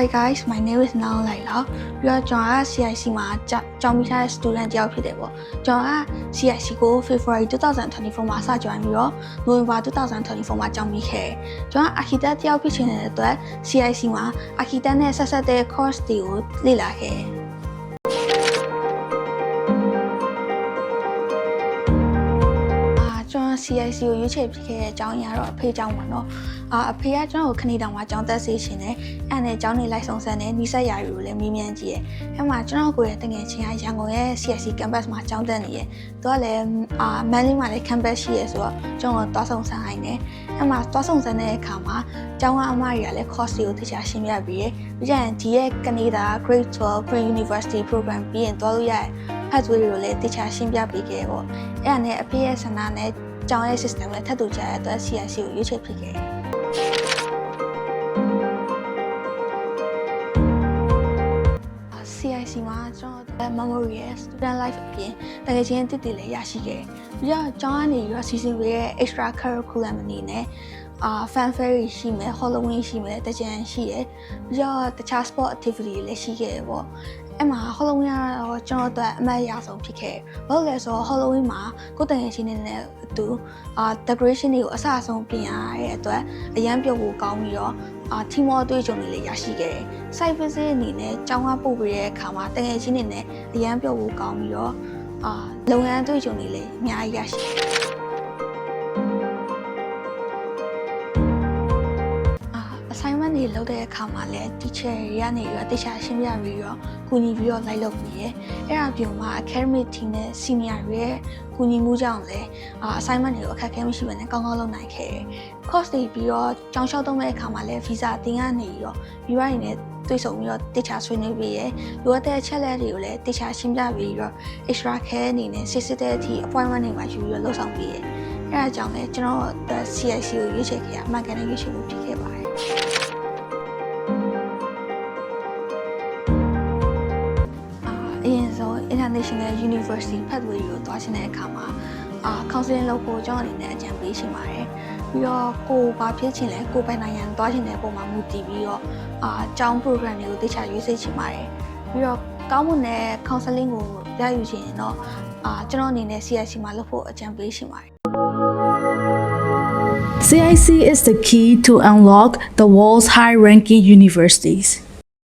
Hi guys, my name is Nao Laila. ပြီးတော့ကျွန်တော်က CIC မှာကျောင်းမိထားတဲ့ student တယောက်ဖြစ်တယ်ပေါ့ကျွန်တော်က CIC ကို February 2024မှာစ join ပြီးတော့ November 2024မှာကျောင်းမိခဲ့တယ်ကျွန်တော်က architect တယောက်ဖြစ်ချင်တဲ့အတွက် CIC မှာ architect နဲ့ဆက်ဆက်တဲ့ course တွေကိုလေ့လာခဲ့တယ်ကျွန်တော် CIC ကိုရွေးချယ်ဖြစ်ခဲ့တဲ့အကြောင်းအရာတော့အဖေကြောင့်ပေါ့နော်အဖေကကျွန်တော်ကိုခဏတောင်မှကျောင်းတက်စေရှင်တယ်အဲ့နဲ့ကျောင်းနေလိုက်ဆောင်ဆန်းနဲ့နီးစပ်ရာတွေကိုလည်းမေးမြန်းကြည့်ရဲအဲ့မှာကျွန်တော်ကိုရဲ့တငယ်ချင်းကရန်ကုန်ရဲ့ CIC campus မှာကျောင်းတက်နေရဲသူကလည်းမန်လေးမှာလည်း campus ရှိရဲဆိုတော့ကျွန်တော်သွားဆောင်ဆန်းနိုင်တယ်အဲ့မှာသွားဆောင်ဆန်းတဲ့အခါမှာကျောင်းကအမတွေကလည်း course တွေကိုတခြားရှင်းပြပြီးရဲပြီးကြရင်ဒီရဲ့ Canada Grade 12 Pre-University Program ပြီးရင်သွားလို့ရတဲ့ pathway တွေကိုလည်းတခြားရှင်းပြပေးခဲ့ပေါ့အဲ့ဒါနဲ့အဖေရဲ့ဆန္ဒနဲ့ကျောင်းရဲ့ system နဲ့ထပ်တူကြတဲ့အတွက် CIC ကိုရွေးချယ်ဖြစ်ခဲ့တယ်CIC မှာကျွန်တော် memory ရဲ့ student life အပြင်တကယ်ချင်းတည်တည်လေးရရှိခဲ့ပြီးတော့ကျောင်းကနေပြီးတော့ season ရဲ့ extra curriculum အနေနဲ့fan fair ရှိမယ် Halloween ရှိမယ်တကြံရှိရပြီးတော့တခြား sport activity တွေလည်းရှိခဲ့တယ်ပေါ့အဲ့မှာ Halloween ကတော့ကျွန်တော်တို့အမှတ်အရဆုံးဖြစ်ခဲ့ဘာလို့လဲဆိုတော့ Halloween မှာကိုယ်တငယ်ချင်းတွေနဲ့အတူdecoration တွေကိုအစအဆုံးပြင်ရတဲ့အတွက်အရန်ပြုတ်ဖို့ကောင်းပြီးတော့team အတွေ့အကြုံတွေလည်းရရှိခဲ့တယ် site visit အနေနဲ့ကျောင်းကပို့ပေးတဲ့အခါမှာတငယ်ချင်းတွေနဲ့အရန်ပြုတ်ဖို့ကောင်းပြီးတော့လုပ်ငန်းအတွေ့အကြုံတွေလည်းအများကြီးရရှိassignment တွေလုပ်တဲ့အခါမှာလည်း teacher တွေကနေပြီးတော့တခြားရှင်းပြပြီးတော့ကူညီပြီးတော့လိုက်လုပ်ပြီးရယ်အဲ့ဒါပြုံမှာ academic team နဲ့ senior တွေရဲ့ကူညီမှုကြောင့်လည်းassignment တွေကိုအခက်အခဲမရှိဘဲနဲ့ကောင်းကောင်းလုပ်နိုင်ခဲ့တယ် course တွေပြီးတော့ကျောင်းလျှောက်သုံးတဲ့အခါမှာလည်း visa အတင်းကနေပြီးတော့ပြီးွားရင်လည်းတွေ့ဆုံပြီးတော့တခြားဆွေးနွေးပြီးရယ်လိုအပ်တဲ့အချက်လက်တွေကိုလည်းတခြားရှင်းပြပြီးတော့ extra care အနေနဲ့စစ်တဲ့အထိ appointment တွေမှာယူပြီးတော့လုပ်ဆောင်ပြီးရယ်အဲ့ဒါကြောင့်လည်းကျွန်တော် CIC ကိုရွေးချယ်ခဲ့ရအမှန်ကန်တဲ့ရွေးချယ်မှုဖြစ်ခဲ့ပါတယ်အရင်ဆုံး International University Pathway ကိုသွားချင်တဲ့အခါမှာcounseling လုပ်ဖို့ကျွန်တော်အနေနဲ့အကြံပေးချင်ပါတယ်ပြီးတော့ကိုဘာဖြစ်ချင်လဲကိုပိုင်နိုင်ငံသွားချင်တဲ့ပုံမှာမူတည်ပြီးတော့ကျောင်း program တွေကိုတခြားရွေးစိတ်ချင်ပါတယ်ပြီးတော့ကောင်းမွန်တဲ့ counseling ကိုရယူချင်ရင်တော့ကျွန်တော်အနေနဲ့ CIC မှာလုပ်ဖို့အကြံပေးချင်ပါတယ်CIC is the key to unlock the world's high-ranking universities.